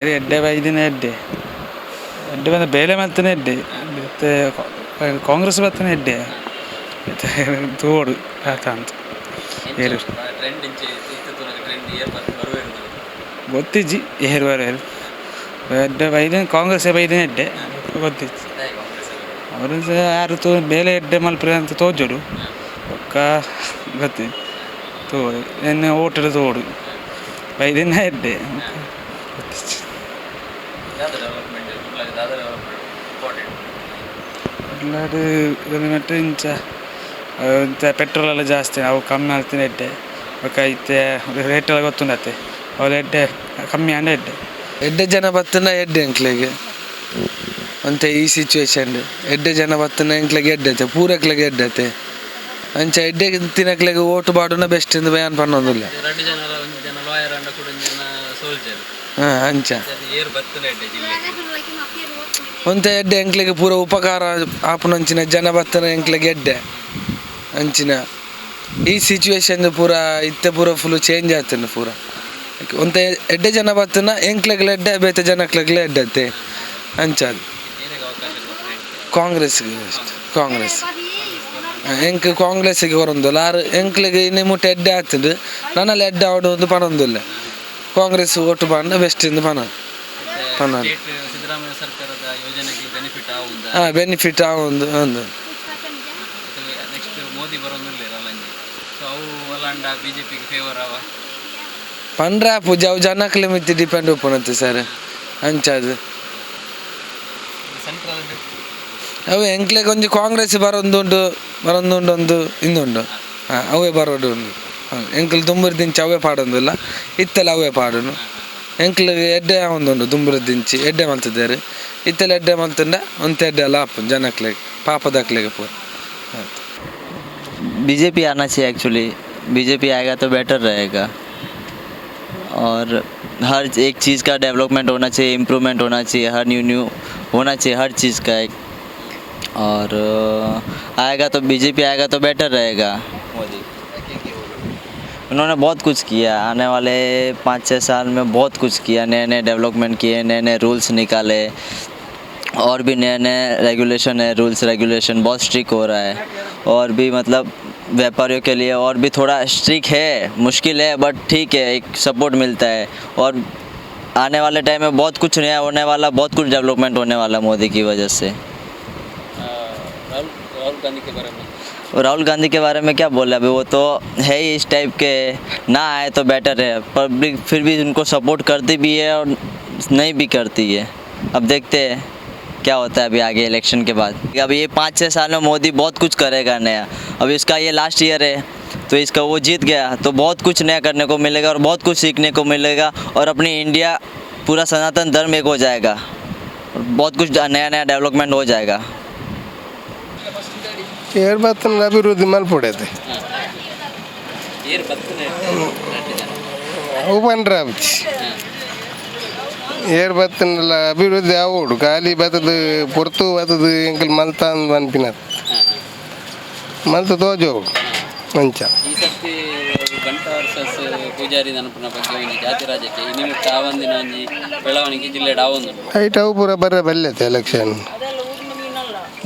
ಎಡ್ಡೆ ಬೈದಿನ ಎಡ್ಡೆ ಎಡ್ಡೆ ಬಂದ ಬೇಲೆ ಮಲ್ತನೇ ಎಡ್ಡೆ ಮತ್ತೆ ಕಾಂಗ್ರೆಸ್ ಬರ್ತನೇ ಎಡ್ಡೆ ಮತ್ತೆ ತೋಡು ಅಂತ ಏರು ಗೊತ್ತಿಜ್ಜಿ ಏರು ಬರೋರು ಎಡ್ಡೆ ಬೈದಿನ ಕಾಂಗ್ರೆಸ್ ಬೈದಿನ ಎಡ್ಡೆ ಗೊತ್ತಿಜ್ಜಿ ಅವರು ಯಾರು ಬೇಲೆ ಎಡ್ಡೆ ಮಲ್ಪರೆ ಅಂತ ತೋಜೋಡು ಒಕ್ಕ ಗೊತ್ತಿ ತೋಡು ಎನ್ನೆ ಓಟಲು ತೋಡು ಬೈದಿನ ಎಡ್ಡೆ ಗೊತ್ತಿಜ್ಜಿ ಎಲ್ಲರೂ ಮಟ್ಟ ಇಂಚ ಪೆಟ್ರೋಲ್ ಎಲ್ಲ ಜಾಸ್ತಿ ಅವು ಕಮ್ಮಿ ಆಗ್ತೀನಿ ಎಡ್ಡೆ ಐತೆ ರೇಟ್ ಎಲ್ಲ ಗೊತ್ತುಂಡತ್ತೆ ಅವ್ರು ಎಡ್ಡೆ ಕಮ್ಮಿ ಅಂಡ ಎಡ್ಡೆ ಎಡ್ಡೆ ಜನ ಬತ್ತನ ಎಡ್ಡೆ ಎಂಕ್ಲೆಗೆ ಅಂತ ಈ ಸಿಚುವೇಶನ್ ಎಡ್ಡೆ ಜನ ಬತ್ತನ ಎಂಕ್ಲೆಗೆ ಎಡ್ಡತೆ ಪೂರಕ್ಲೆಗೆ ಎಡ್ಡತೆ ಅಂಚ ಎಡ್ಡೆ ತಿನ್ನಕ್ಲೆಗೆ ಓಟು ಬಾಡುನ ಬೆಸ್ಟ್ ಎಂದು ಬಯಾನ್ ಪನ್ನೋದಿಲ್ಲ ಅಂಚ ಒಂತ ಎಡ್ಡೆ ಎಂಕ್ಲೆಗೆ ಪೂರ ಉಪಕಾರ ಆಪುನಂಚಿನ ಜನ ಬತ್ತನ ಎಂಕ್ಲೆಗೆ ಎಡ್ಡೆ ಅಂಚಿನ ಈ ಸಿಚುವೇಶನ್ ಪೂರ ಇತ್ತೆ ಪೂರ ಫುಲ್ ಚೇಂಜ್ ಆಗ್ತಾನೆ ಪೂರ ಒಂತ ಎಡ್ಡೆ ಜನ ಬತ್ತನ ಎಂಕ್ಲೆಗ್ಲ ಎಡ್ಡೆ ಬೇತೆ ಜನಕ್ಲೆಗ್ಲ ಎಡ್ಡತ್ತೆ ಅಂಚದು ಕಾಂಗ್ರೆಸ್ಗೆ ಕಾಂಗ್ರೆಸ್ ಎಂಕ್ ಕಾಂಗ್ರೆಸ್ಗೆ ಹೊರೊಂದಿಲ್ಲ ಆರು ಎಂಕ್ಲೆಗೆ ಇನ್ನೇ ಮುಟ್ಟ ಎಡ್ಡೆ ಆಗ್ತದೆ ನನ್ನಲ್ಲಿ ಎಡ್ಡೆ ಆಡೋದು ಪನೊಂದಿಲ್ಲ ಕಾಂಗ್ರೆಸ್ ಓಟು ಬಾಂಡ ಬೆಸ್ಟ್ ಇಂದ ಪನ ಬೆನಿಫಿಟ್ ಒಂದು ಒಂದು ಪಂಡ್ರೆ ಪೂಜೆ ಅವು ಜನಕ್ಲೆ ಮಿತ್ತಿ ಡಿಪೆಂಡ್ ಉಪ್ಪುನತ್ತೆ ಸರ್ ಅಂಚದು ಅವು ಎಂಕ್ಲೆಗೆ ಒಂಜಿ ಕಾಂಗ್ರೆಸ್ ಬರೊಂದುಂಡು ಒಂದು ಇಂದುಂಡು ಅವೇ ಬರೋಡು ಉಂಡು ಎಂಕ್ಲು ದುಂಬುರು ದಿಂಚಿ ಅವೇ ಪಾಡೊಂದಿಲ್ಲ ಇತ್ತೆಲ್ಲ ಅವೇ ಪಾಡುನು ಎಂಕ್ಲಿಗೆ ಎಡ್ಡೆ ಒಂದುಂಡು ದುಂಬುರು ದಿಂಚಿ ಎಡ್ಡೆ ಮಲ್ತಿದ್ದಾರೆ ಇತ್ತೆಲ್ಲ ಎಡ್ಡೆ ಮಲ್ತಂಡ ಒಂತೆ ಎಡ್ಡೆ ಎಲ್ಲ ಆಪು ಜನಕ್ಲೆಗೆ ಪಾಪದಕ್ಲೆಗೆ ಪೂರ बीजेपी आना चाहिए एक्चुअली बीजेपी आएगा तो बेटर रहेगा और हर एक चीज़ का डेवलपमेंट होना चाहिए इम्प्रूवमेंट होना चाहिए हर न्यू होना चाहिए हर चीज़ का एक और आएगा तो बीजेपी आएगा तो बेटर रहेगा मोदी उन्होंने बहुत कुछ किया आने वाले 5-6 साल में बहुत कुछ किया नए नए डेवलपमेंट किए नए नए रूल्स निकाले और भी नए नए रेगुलेशन है रूल्स रेगुलेशन बहुत स्ट्रिक्ट हो रहा है और भी मतलब व्यापारियों के लिए और भी थोड़ा स्ट्रिक्ट है मुश्किल है बट ठीक है एक सपोर्ट मिलता है और आने वाले टाइम में बहुत कुछ नया होने वाला बहुत कुछ डेवलपमेंट होने वाला मोदी की वजह से राहुल गांधी के बारे में क्या बोले अभी वो तो है ही इस टाइप के ना आए तो बेटर है पब्लिक फिर भी उनको सपोर्ट करती भी है और नहीं भी करती है अब देखते हैं क्या होता है अभी आगे इलेक्शन के बाद अब ये 5-6 साल में मोदी बहुत कुछ करेगा नया अब इसका ये लास्ट ईयर है तो इसका वो जीत गया तो बहुत कुछ नया करने को मिलेगा और बहुत कुछ सीखने को मिलेगा और अपनी इंडिया पूरा सनातन धर्म एक हो जाएगा और बहुत कुछ नया नया डेवलपमेंट हो जाएगा ಅಭಿವೃದ್ಧಿ ಮಲ್ಪೊಡೆದೆ ಅವು ಪಂಡ್ರೆ ಆಪುಜಿ ಏರ್ ಬತ್ತನೆಲ್ಲ ಅಭಿವೃದ್ಧಿ ಆವೋಡು ಖಾಲಿ ಬತ್ತದು ಪೊರ್ತು ಬತ್ತದು ಎಂಕಲ್ ಮಲ್ತ ಅಂದ್ ಅನ್ಪಿನತ್ ಮಲ್ತ ತೋಜೋಡು ಮಂಚ ಪೂಜಾರಿ ನನಪನ ಬಗ್ಗೆ ಒಂದು ಜಾತಿ ರಾಜ್ಯಕ್ಕೆ ನಿಮಿತ್ತ ಆವಂದಿನ ಒಂಜಿ ಬೆಳವಣಿಗೆ ಜಿಲ್ಲೆ ಆವೊಂದು ಐಟ್ ಅವು ಪೂರ ಬರ್ರೆ ಬಲ್ಲೆತೆ ಎಲೆಕ್ಷನ್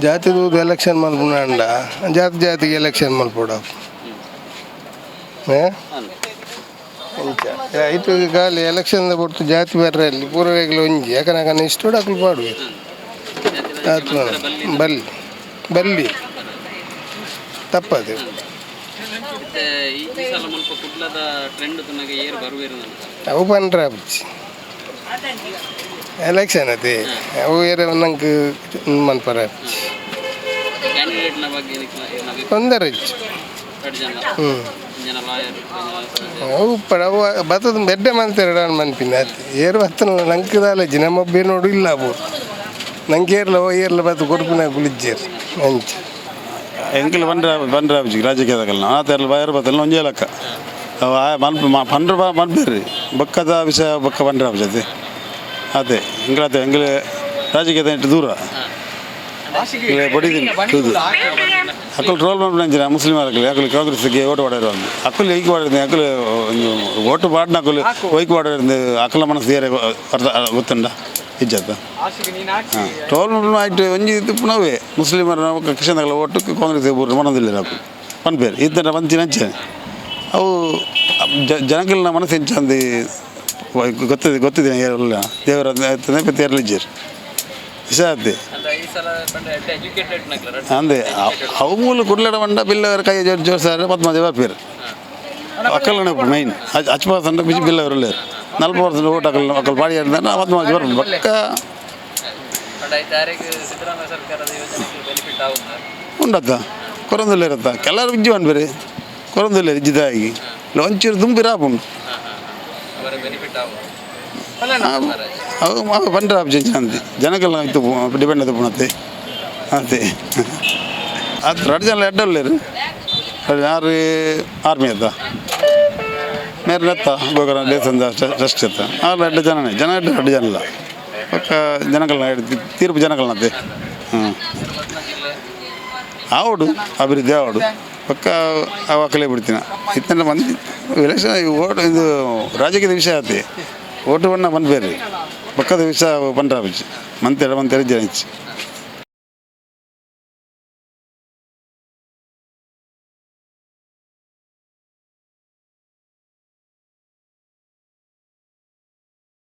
ಜಾತಿದು ಎಲೆಕ್ಷನ್ ಮಲ್ಪುಂಡ ಜಾತಿಗೆ ಎಲೆಕ್ಷನ್ ಮಲ್ಪೋಡ ಐಟು ಖಾಲಿ ಎಲೆಕ್ಷನ್ ಕೊಡ್ತು ಜಾತಿ ಬರ್ರೆ ಅಲ್ಲಿ ಪೂರಗಳು ಒಂಜಿ ಯಾಕಂದ್ರೆ ಇಷ್ಟು ಹಾಕಲು ಪಾಡು ಬಲ್ಲಿ ಬಲ್ಲಿ ತಪ್ಪದು ಅವು ಪಂಡ್ರೆ ಆಪುಜಿ ಎಲೆಕ್ಷನ್ ಅದೇ ಅವು ಏರ ನಂಗೆ ಮನ್ಪರ ತೊಂದರೆ ಅವು ಅವು ಬತ್ತದ ಬೆಡ್ಡೆ ಮಲ್ತಾರೆ ನಾನು ಮನ್ಪಿನ ಏರು ಬತ್ತನ ನಂಗೆ ದಾಲಜಿ ನಮ್ಮೊಬ್ಬ ನೋಡು ಇಲ್ಲ ಅವು ನಂಗೆ ಏರ್ಲ ಏರ್ಲ ಬತ್ತು ಕೊಡ್ಪಿನ ಗುಳಿಜ್ಜೇರು ಅಂಚ ಎಂಕಲ್ ಬಂದ್ರೆ ರಾಜಕೀಯದಾಗಲ್ಲ ಆತ ಬಯರ್ ಬತ್ತಲ್ಲ ಒಂಜೇ ಲೆಕ್ಕ ಮಲ್ಪ ಪಂಡ್ರ ಮನ್ಬೇರಿ ಬಕ್ಕದ ವಿಷಯ ಬಕ್ಕ ಬಂದ್ರೆ ಅದೇ ಅದೇ ಎಂಗ್ಲತ್ತೆ ಎಂಗ್ಲ ರಾಜಕೀಯದ ದೂರ ಇಲ್ಲ ಬಡಿದೀನಿ ಹೌದು ಅಕ್ಕಲು ಟ್ರೋಲ್ ಮಾಡ್ಬಿಟ್ಟು ಮುಸ್ಲಿಮ್ ಅಕ್ಕಲು ಅಕ್ಕಲು ಕಾಂಗ್ರೆಸ್ಗೆ ಓಟ್ ಪಾಡೋರು ಅಂದು ಅಕ್ಕಲು ಐಕ್ ಪಾಡಿರ್ತೀನಿ ಅಕ್ಕಲು ಓಟು ಪಾಡಿನ ಅಕ್ಕಲು ಒಯ್ಕ್ ಪಾಡೋರಿಂದ ಅಕ್ಕಲ ಮನಸ್ಸು ಏರೆ ಗೊತ್ತುಂಡ ಇಜ್ಜತ್ತ ಹಾಂ ಟ್ರೋಲ್ ಆಯ್ತು ಒಂಜಿ ಪುನವೇ ಮುಸ್ಲಿಮರ ಕ್ರಿಶ್ಚಿಯನ್ಗಳ ಓಟು ಕಾಂಗ್ರೆಸ್ ಊರು ಮನದಿಲ್ಲ ಅಕ್ಕು ಪನ್ಪೇರು ಇದ್ದ ಪಂಚಿನ ಹಂಚೆ ಅವು ಜನಗಳ ಮನಸ್ಸು ಹೆಂಚಂದು ಗೊತ್ತಿದೆ ಎಲ್ಲ ದೇವರ ತೇರ್ಲಿಜ್ಜರು ವಿಷಾದೆ ಅಂದೆ ಅವು ಮೂಲ ಕುಡ್ಲಾಡ ಮಂಡ ಬಿಲ್ಲವರ ಕೈ ಜೋಡಿಸಾರೆ ಪದ್ಮಾಜ ಬರ್ಪೇರು ಅಕ್ಕಲ್ನ ಮೈನ್ ಹಚ್ಚ% ಬಿಜಿ ಬಿಲ್ಲವರು ಒಳ್ಳೆಯರು 40% ಓಟ್ ಅಕ್ಕಲ್ ಪಾಡಿ ಪದ್ಮಾಜ ಬರ್ಬೋದು ಪಕ್ಕ ಉಂಡತ್ತ ಕೊರಂದಿಲ್ಲ ಇರತ್ತ ಕೆಲವರು ಬಿಜ್ಜಿ ಬೇರೆ ಕೊರಂದಿಲ್ಲ ಇಜ್ಜಿದಾಗಿ ಒಂಚೂರು ದುಂಬಿ ರಾಪುಂಡು ಅವು ಬಂಡ್ರ ಅಂತೆ ಜನಗಳ ಇತ್ತು ಡಿಪೆಂಡ್ ಅದು ಪುಣತೆ ಅಂತೆ ಅದು 2 ಜನ ಎಡ್ಡಲ್ಲೇರು 6 ಆರ್ಮಿ ಅತ್ತ ಮೇರೆ ಎತ್ತ ಗೋಕರ ದೇಶದ ಟ್ರಸ್ಟ್ ಎತ್ತ 2 ಜನನೇ ಜನ 2 ಜನ ಇಲ್ಲ ಪಕ್ಕ ಜನಗಳನ್ನ ತೀರ್ಪು ಜನಗಳನ್ನತ್ತೆ ಆವಡು ಅಭಿವೃದ್ಧಿ ಆವಡು ಪಕ್ಕ ಅವಾಕಲೇ ಬಿಡ್ತೀನಿ ಇತ್ತಂದ್ರೆ ಮಂದಿ ಎಲೆಕ್ಷನ್ ಓಟ್ ಇದು ರಾಜಕೀಯದ ವಿಷಯ ಆತಿ ಓಟು ಬಣ್ಣ ಬಂದ್ಬೇರಿ ಪಕ್ಕದ ವಿಷಯ ಬಂದ್ರ ಮಂತೆರ ಜನ ಇಚ್ಚಿ